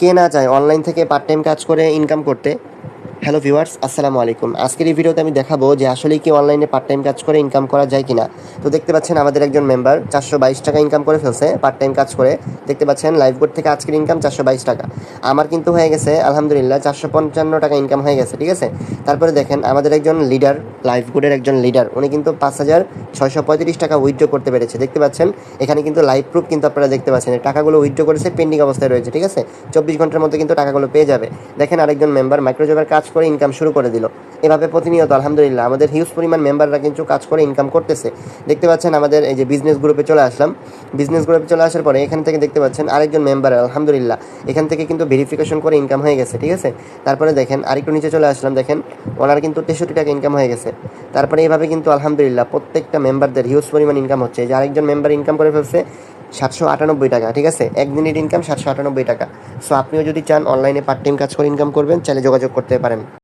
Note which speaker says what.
Speaker 1: কে না চায় অনলাইন থেকে পার্ট টাইম কাজ করে ইনকাম করতে। হ্যালো ভিউয়ার্স, আসসালামু আলাইকুম। আজকের এই ভিডিওতে আমি দেখাবো যে আসলেই কি অনলাইনে পার্ট টাইম কাজ করে ইনকাম করা যায় কিনা। তো দেখতে পাচ্ছেন আমাদের একজন মেম্বার 422 টাকা ইনকাম করে ফেলছে পার্ট টাইম কাজ করে। দেখতে পাচ্ছেন লাইভ বোর্ড থেকে আজকের ইনকাম 422 টাকা। আমার কিন্তু হয়ে গেছে আলহামদুলিল্লাহ 455 টাকা ইনকাম হয়ে গেছে, ঠিক আছে। তারপরে দেখেন আমাদের একজন লিডার, লাইভ বোর্ডের একজন লিডার, উনি কিন্তু 5635 টাকা উইথড্র করতে পেরেছে। দেখতে পাচ্ছেন এখানে কিন্তু লাইভ প্রুফ কিন্তু আপনারা দেখতে পাচ্ছেন, এই টাকাগুলো উইথড্র করেছে, পেন্ডিং অবস্থায় রয়েছে, ঠিক আছে। 24 ঘন্টার মধ্যে কিন্তু টাকাগুলো পেয়ে যাবে। দেখেন আরেকজন মেম্বার মাইক্রোজবের কাজ করে ইনকাম শুরু করে দিল। এভাবে প্রতিনিয়ত আলহামদুলিল্লাহ আমাদের হিউজ পরিমাণ মেম্বাররা কিন্তু কাজ করে ইনকাম করতেছে। দেখতে পাচ্ছেন আমাদের এই যে বিজনেস গ্রুপে চলে আসলাম। বিজনেস গ্রুপে চলে আসার পরে এখান থেকে দেখতে পাচ্ছেন আরেকজন মেম্বার আলহামদুলিল্লাহ এখান থেকে কিন্তু ভেরিফিকেশন করে ইনকাম হয়ে গেছে, ঠিক আছে। তারপরে দেখেন আরেকটু নিচে চলে আসলাম, দেখেন ওনার কিন্তু 63 টাকা ইনকাম হয়ে গেছে। তারপরে এইভাবে কিন্তু আলহামদুলিল্লাহ প্রত্যেকটা মেম্বারদের হিউজ পরিমাণ ইনকাম হচ্ছে। যে আরেকজন মেম্বার ইনকাম করে ফেলছে 798 টাকা, ঠিক আছে। একদিনের ইনকাম 798 টাকা। সো আপনিও যদি চান অনলাইনে পার্ট টাইম কাজ করে ইনকাম করবেন, চাইলে যোগাযোগ করতে পারেন।